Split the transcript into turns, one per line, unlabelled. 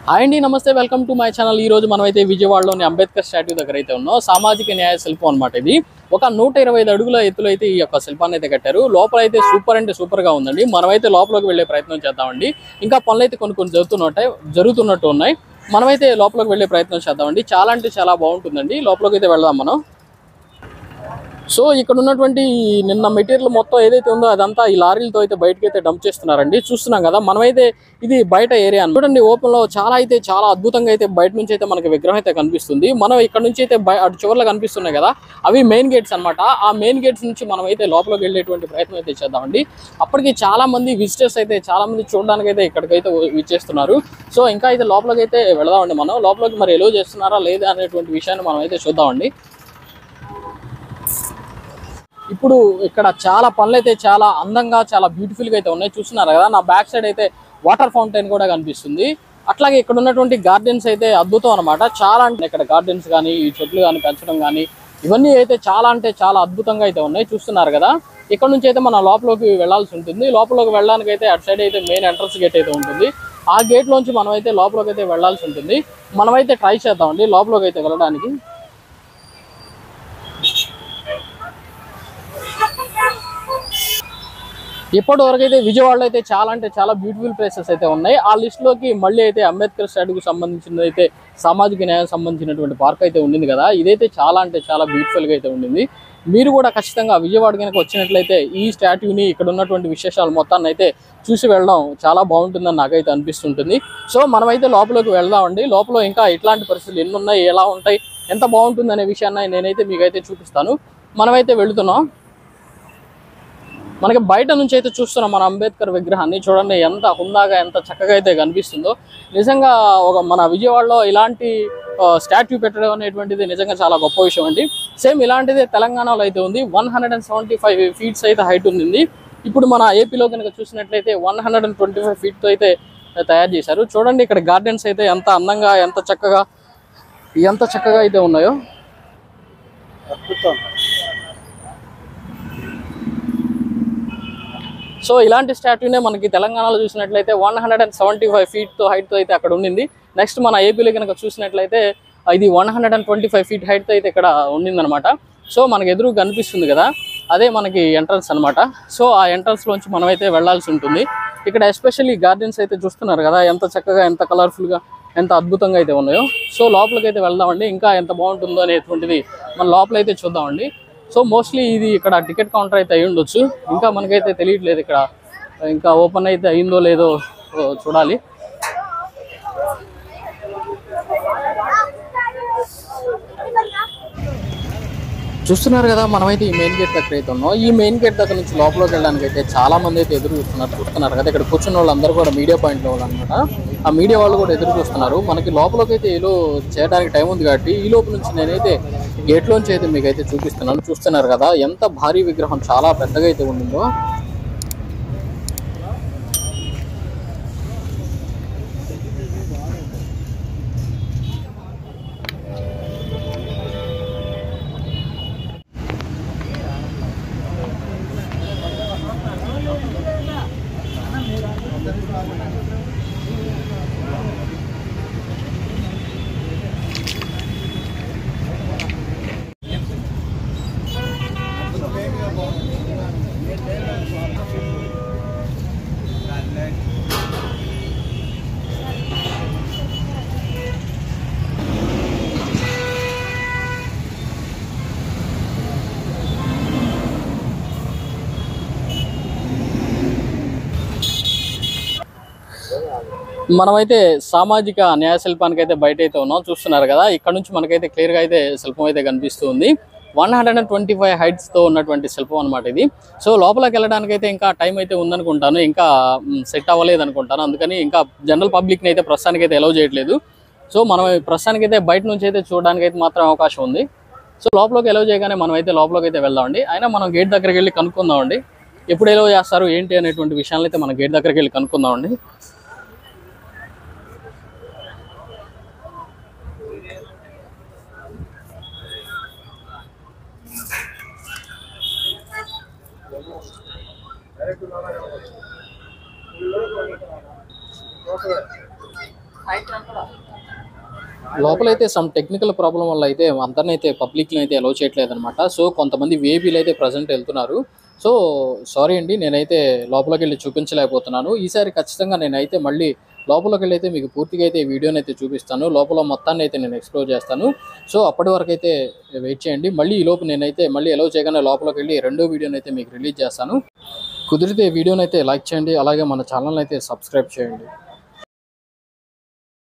Hi అండి, నమస్తే, welcome to my channel. ఈ రోజు మనమైతే విజయవాడలోని అంబేద్కర్ స్టాట్యూ దగ్గర అయితే ఉన్నాం. సామాజిక న్యాయ శిల్పం అనమాట. ఇది ఒక 125 అడుగుల ఎత్తులో అయితే ఈ యొక్క శిల్పాన్ని అయితే కట్టారు. లోపల అయితే సూపర్ అంటే సూపర్ గా ఉందండి. మనమైతే లోపలికి వెళ్ళే ప్రయత్నం చేద్దామండి. ఇంకా పనులు అయితే కొన్ని జరుగుతున్నట్టు ఉన్నాయి. మనమైతే లోపలికి వెళ్ళే ప్రయత్నం చేద్దామండి. చాలా అంటే చాలా బాగుంటుందండి. లోపలికి అయితే వెళ్దాం మనం. సో ఇక్కడ ఉన్నటువంటి నిన్న మెటీరియల్ మొత్తం ఏదైతే ఉందో అదంతా ఈ లారీలతో అయితే బయటకి అయితే డంప్ చేస్తున్నారండి. చూస్తున్నాం కదా, మనమైతే ఇది బయట ఏరియా చూడండి. ఓపెన్ లో చాలా అద్భుతంగా అయితే బయట నుంచి అయితే మనకి విగ్రహం అయితే కనిపిస్తుంది. మనం ఇక్కడ నుంచి అయితే అటు చివరిలో కనిపిస్తున్నాయి కదా, అవి మెయిన్ గేట్స్ అనమాట. ఆ మెయిన్ గేట్స్ నుంచి మనం అయితే లోపలికి వెళ్ళేటువంటి ప్రయత్నం అయితే చేద్దామండి. అప్పటికి చాలా మంది విజిటర్స్ అయితే చాలా మంది చూడడానికి అయితే ఇక్కడికైతే విచ్చేస్తున్నారు. సో ఇంకా అయితే లోపలికి అయితే వెళదామండి. మనం లోపలికి మరి ఎలో చేస్తున్నారా లేదా అనేటువంటి విషయాన్ని మనం అయితే చూద్దామండి. ఇప్పుడు ఇక్కడ చాలా పనులు అయితే చాలా అందంగా చాలా బ్యూటిఫుల్ గా అయితే ఉన్నాయి. చూస్తున్నారు కదా, నా బ్యాక్ సైడ్ అయితే వాటర్ ఫౌంటైన్ కూడా కనిపిస్తుంది. అట్లాగే ఇక్కడ ఉన్నటువంటి గార్డెన్స్ అయితే అద్భుతం అనమాట. చాలా అంటే ఇక్కడ గార్డెన్స్ కానీ ఈ చెట్లు కానీ పెంచడం కానీ ఇవన్నీ అయితే చాలా అంటే చాలా అద్భుతంగా అయితే ఉన్నాయి. చూస్తున్నారు కదా, ఇక్కడ నుంచి అయితే మనం లోపలికి వెళ్లాల్సి ఉంటుంది. లోపలికి వెళ్ళడానికి అయితే అటు సైడ్ అయితే మెయిన్ ఎంట్రన్స్ గేట్ అయితే ఉంటుంది. ఆ గేట్ లోంచి మనం అయితే లోపలికి అయితే వెళ్లాల్సి ఉంటుంది. మనమైతే ట్రై చేద్దామండి లోపలికి అయితే వెళ్ళడానికి. ఇప్పటి వరకు అయితే విజయవాడలో అయితే చాలా అంటే చాలా బ్యూటిఫుల్ ప్లేసెస్ అయితే ఉన్నాయి. ఆ లిస్ట్ లోకి మళ్ళీ అయితే అంబేద్కర్ స్టాట్యూకి సంబంధించినది అయితే సామాజిక న్యాయం సంబంధించినటువంటి పార్క్ అయితే ఉండింది కదా, ఇదైతే చాలా అంటే చాలా బ్యూటిఫుల్ గా అయితే ఉండింది. మీరు కూడా ఖచ్చితంగా విజయవాడ కనుక వచ్చినట్లయితే ఈ స్టాట్యూని ఇక్కడ ఉన్నటువంటి విశేషాలు మొత్తాన్ని అయితే చూసి వెళ్ళడం చాలా బాగుంటుందని నాకైతే అనిపిస్తుంటుంది. సో మనమైతే లోపలికి వెళ్దామండి. లోపల ఇంకా ఇట్లాంటి పరిస్థితులు ఎన్ని ఉన్నాయి, ఎలా ఉంటాయి, ఎంత బాగుంటుంది అనే విషయాన్ని నేనైతే మీకైతే చూపిస్తాను. మనమైతే వెళుతున్నాం. మనకి బయట నుంచి అయితే చూస్తున్నాం మన అంబేద్కర్ విగ్రహాన్ని. చూడండి ఎంత హుందాగా ఎంత చక్కగా అయితే కనిపిస్తుందో. నిజంగా మన విజయవాడలో ఇలాంటి స్టాట్యూ పెట్టడం అనేటువంటిది నిజంగా చాలా గొప్ప విషయం అండి. సేమ్ ఇలాంటిదే తెలంగాణలో అయితే ఉంది. 175 ఫీట్స్ అయితే హైట్ ఉంది. ఇప్పుడు మన ఏపీలో కనుక చూసినట్లయితే 125 ఫీట్తో అయితే తయారు చేశారు. చూడండి ఇక్కడ గార్డెన్స్ అయితే ఎంత అందంగా ఎంత చక్కగా అయితే ఉన్నాయో. అద్భుతం. సో ఇలాంటి స్టాట్యూనే మనకి తెలంగాణలో చూసినట్లయితే 175 ఫీట్తో హైట్తో అయితే అక్కడ ఉండింది. నెక్స్ట్ మన ఏపీలో కనుక చూసినట్లయితే ఇది 125 ఫీట్ హైట్తో అయితే ఇక్కడ ఉండిందనమాట. సో మనకి ఎదురు కనిపిస్తుంది కదా, అదే మనకి ఎంట్రన్స్ అనమాట. సో ఆ ఎంట్రన్స్లోంచి మనమైతే వెళ్లాల్సి ఉంటుంది. ఇక్కడ ఎస్పెషల్లీ గార్డెన్స్ అయితే చూస్తున్నారు కదా, ఎంత చక్కగా ఎంత కలర్ఫుల్గా ఎంత అద్భుతంగా అయితే ఉన్నాయో. సో లోపలికి అయితే వెళ్దామండి. ఇంకా ఎంత బాగుంటుందో అనేటువంటిది మన లోపలైతే చూద్దామండి. సో మోస్ట్లీ ఇది ఇక్కడ టికెట్ కౌంటర్ అయితే అయి ఉండొచ్చు. ఇంకా మనకైతే తెలియట్లేదు ఇక్కడ ఇంకా ఓపెన్ అయితే అయిందో లేదో చూడాలి. చూస్తున్నారు కదా, మనమైతే ఈ మెయిన్ గేట్ దగ్గర అయితే ఉన్నాం. ఈ మెయిన్ గేట్ దగ్గర నుంచి లోపలికి వెళ్ళడానికి అయితే చాలా మంది అయితే ఎదురు చూస్తున్నారు. చూస్తున్నారు కదా, ఇక్కడ కూర్చున్న వాళ్ళందరూ కూడా మీడియా పాయింట్లో వాళ్ళు అనమాట. ఆ మీడియా వాళ్ళు కూడా ఎదురు చూస్తున్నారు. మనకి లోపలికి అయితే ఏలో చేయడానికి టైం ఉంది కాబట్టి ఈ లోపు నుంచి నేనైతే గేట్లోంచి అయితే మీకు అయితే చూపిస్తున్నాను. చూస్తున్నారు కదా ఎంత భారీ విగ్రహం, చాలా పెద్దగా అయితే ఉండిందో. మనమైతే సామాజిక న్యాయ శిల్పానికి అయితే బయట అయితే ఉన్నాం. చూస్తున్నారు కదా, ఇక్కడ నుంచి మనకైతే క్లియర్గా అయితే శిల్పం అయితే కనిపిస్తుంది. 125 హైట్స్తో ఉన్నటువంటి శిల్పం అనమాట ఇది. సో లోపలికి వెళ్ళడానికి అయితే ఇంకా టైం అయితే ఉందనుకుంటాను, ఇంకా సెట్ అవ్వలేదు అనుకుంటాను. అందుకని ఇంకా జనరల్ పబ్లిక్ని అయితే ప్రస్తుతానికి అయితే అలౌ చేయట్లేదు. సో మనం ప్రస్తుతానికి అయితే బయట నుంచి అయితే చూడడానికి అయితే మాత్రం అవకాశం ఉంది. సో లోపలికి అలౌ చేయగానే మనం అయితే లోపలికి అయితే వెళ్దామండి. అయినా మనం గేట్ దగ్గరికి వెళ్ళి కనుక్కుందామండి. ఎప్పుడు అలౌ చేస్తారు ఏంటి అనేటువంటి విషయాలు అయితే మనం గేట్ దగ్గరికి వెళ్ళి కనుక్కుందామండి. లోపలైతే సమ్ టెక్నికల్ ప్రాబ్లం వల్ల అయితే అందరిని అయితే పబ్లిక్ని అయితే అలౌ చేయట్లేదు అనమాట. సో కొంతమంది వేబీలు అయితే ప్రజెంట్ వెళ్తున్నారు. సో సారీ అండి, నేనైతే లోపలికి వెళ్ళి చూపించలేకపోతున్నాను. ఈసారి ఖచ్చితంగా నేనైతే మళ్ళీ లోపలికి వెళ్ళి అయితే మీకు పూర్తిగా అయితే వీడియోని అయితే చూపిస్తాను. లోపల మొత్తాన్ని అయితే నేను ఎక్స్ప్లోర్ చేస్తాను. సో అప్పటి వరకు అయితే వెయిట్ చేయండి. మళ్ళీ ఈ లోపు నేనైతే మళ్ళీ అలౌ చేయగానే లోపలికి వెళ్ళి రెండో వీడియోని అయితే మీకు రిలీజ్ చేస్తాను. కుదిరితే వీడియోని అయితే లైక్ చేయండి, అలాగే మన ఛానల్ అయితే సబ్స్క్రైబ్ చేయండి.